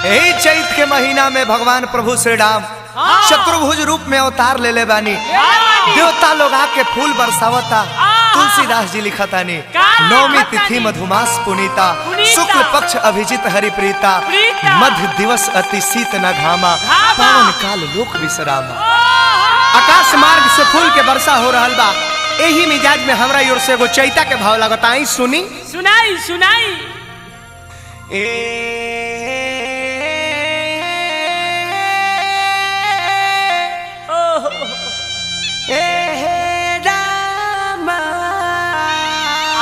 यही चैत के महीना में भगवान प्रभु श्री राम शत्रुभुज रूप में अवतार ले ले बानी। देवता लोग आके फूल बरसावता। तुलसीदास जी लिखतानी नौमी तिथि मधुमास पुनीता, शुक्ल पक्ष अभिजित हरिप्रीता, मध्य दिवस अति शीत न घामा, पावन काल लोक विश्रामा। आकाश मार्ग से फूल के वर्षा हो रहल बा। यही मिजाज में हमरा ओर से एगो चैता के भाव लगता। आई सुनी सुनाई सुनाई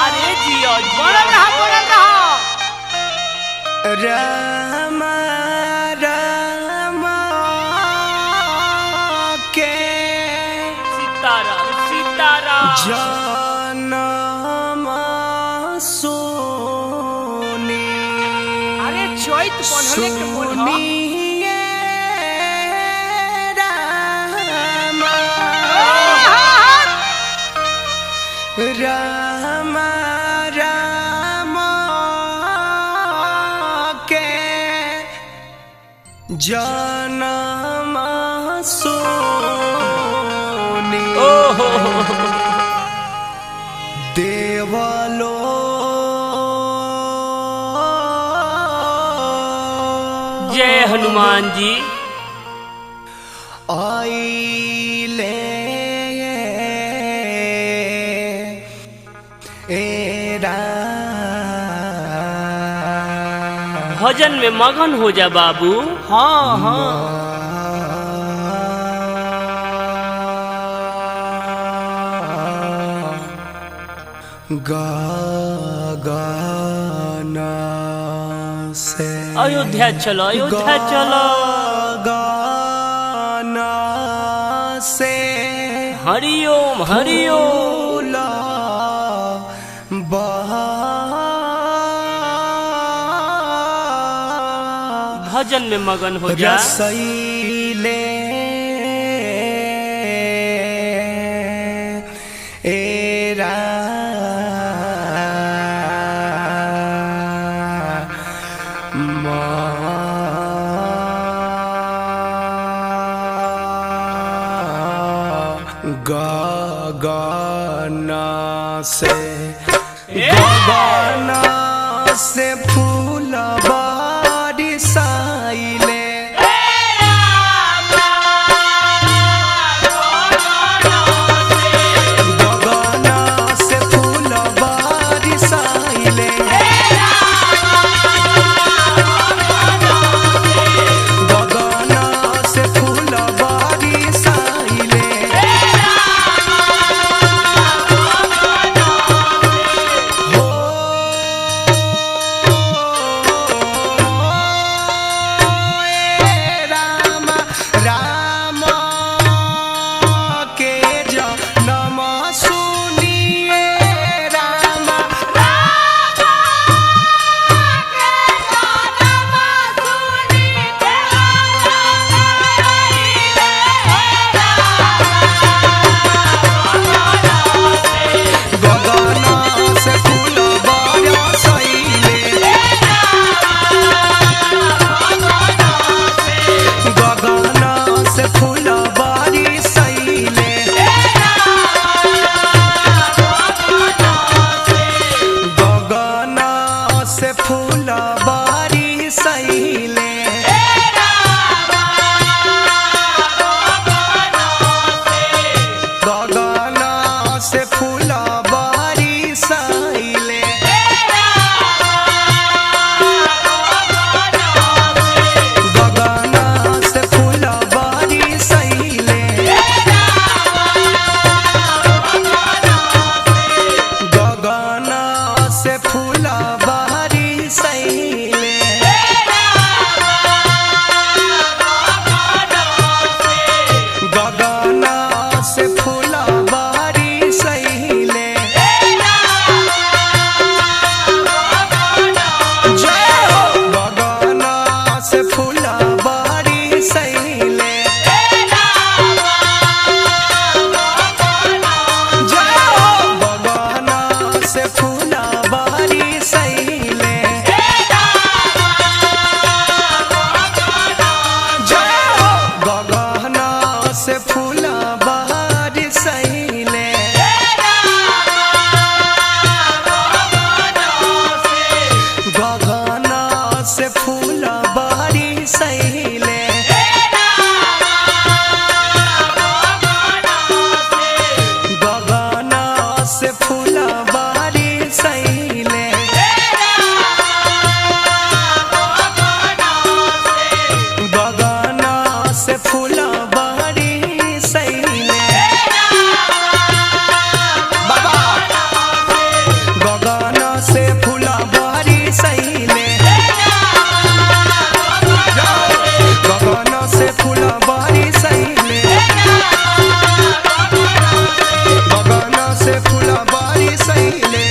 अरे जियो बोल रहा राम राम के सीताराम सीताराम जनम सोनी। अरे चैत पढ़ले के बोल राम राम के जनम सोनी। देवलो जय हनुमान जी आइले भजन में मगन हो जा बाबू। हाँ हाँ गाना से अयोध्या चलो अयोध्या चलो गाना से हरिओम हरिओम भजन में मगन हो जा। रसैले एरा गाना से गाना से फूल बारिशाइले। से फूल बारी सैले गगना से फूल बारी सैले गगना से फूल बारी सैले बाबा गगना से फूल बारी सैले गगना से फूल बारी सैले गगना से फूल बारी सैले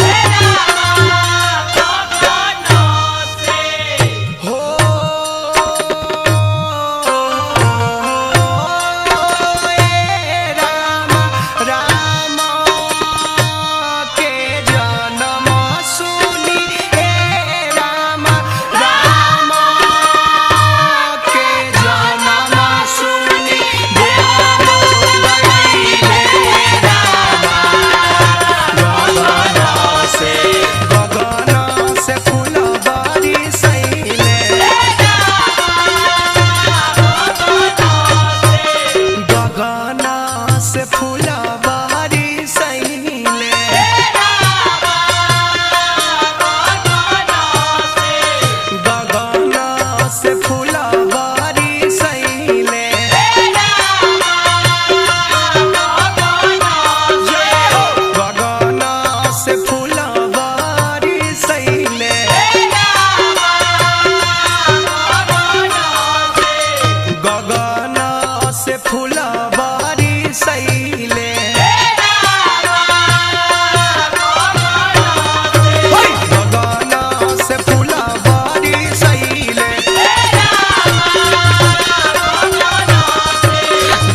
हो ए राम राम के जन्म सुनी हे राम राम के जन्म सुनी देवलो गईले गगना से फूल बारी सैले गगना से फूल बारी सैले गगना से फूल बारी सैले गगना से फूल बारी सैले गगना से फूल बारी सैले गगना से फूल बारी सैले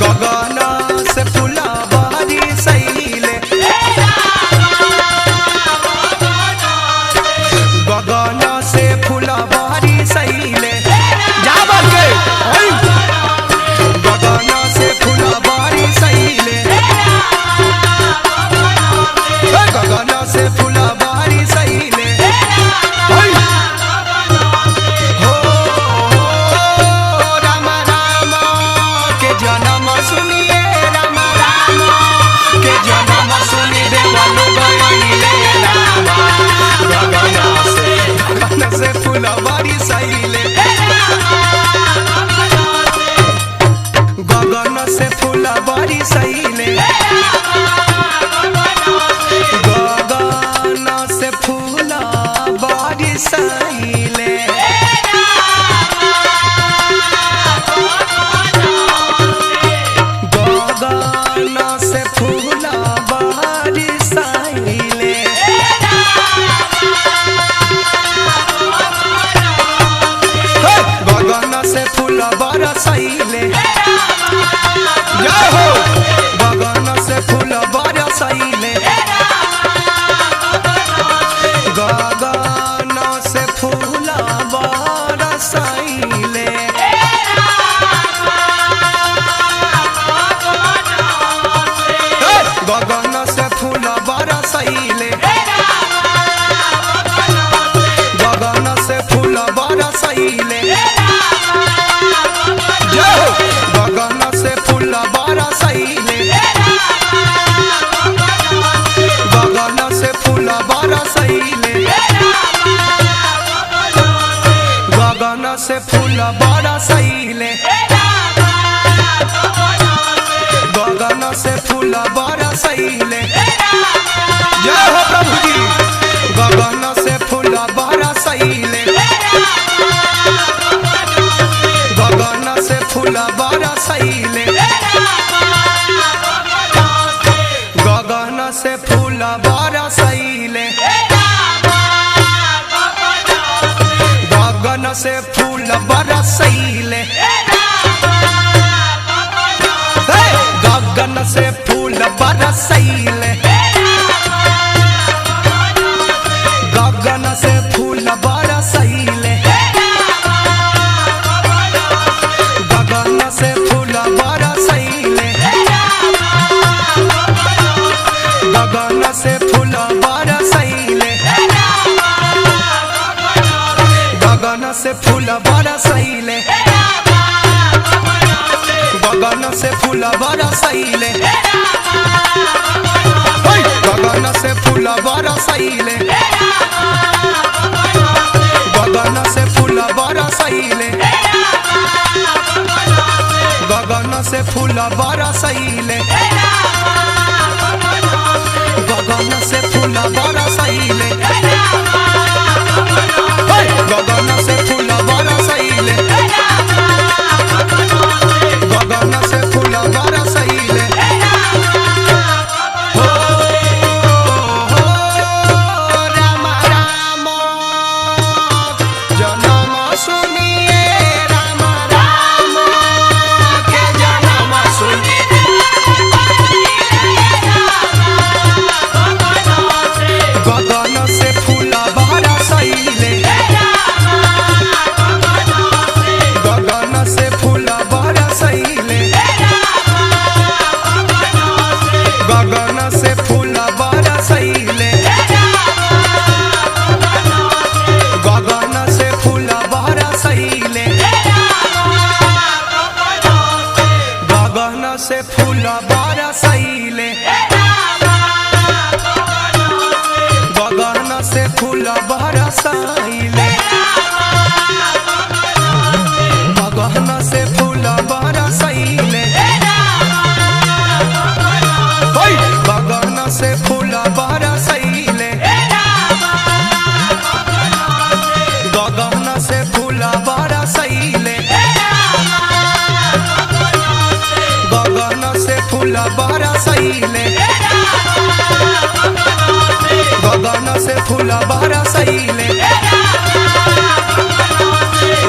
गगना से फूल बारी सैले गगना से फूल बारी सैले जा बात के ओए गगना से फूल बारी सैले गगना से फूल बारी सैले ओए हो राम राम के जन्म सुनिए राम राम के जन्म सुनी देवलो गईले गगना से फूल बारी सैले गगन से फूल बारी सैले गगन से फूल बारी सैले गगन से फूल बारी सैले गगन से फूल बरसैले जय हो गगन से फूल बरसैले गगन से फूल बरसैले गगन से फूल बरसैले गगन से फूल बरसैले जय हो गगन से फूल बरसैले गगन से फूल बरसैले गगन से फूल बरसैले गगन से फूल बरसैले जय हो प्रभु जी गगन से फूल बरसैले गगन से फूल बरसैले गगन से फूल बरसैले गगन से फूल बरसैले गगन से फूल बरसैले गगन से फूल बरसैले गगन से फूल बरसैले गगन से फूल बरसैले गगन से फूल बरसैले गगन से फूल बरसैले गगन से फूल बरसैले गगन से फूल बरसैले गगन से फूल बरसैले गगन से फूल बरसैले गगन से फूल बरसैले गगन से फूल बरसैले हो राम राम जनम सुनिए राम राम के जनम सुनिए गगन से फूल बरसैले गगन से फूल बरसैले गगन से फूल बरसैले गगन से फूल बरसैले गगन से फूल बरसैले गगन से फूल बरसैले गगन से फूल बरसैले गगन से फूल बरसैले गगन से फूल बरसैले गगन से फूल बरसैले गगन से फूल बरसैले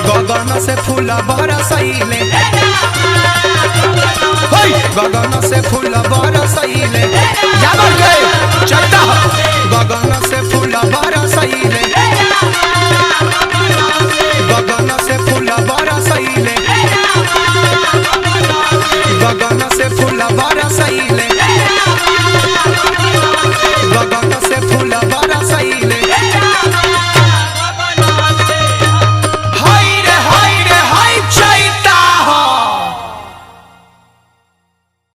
गगन से फूल बरसैले गगन से फूल बरसैले जाबर गए चलता हो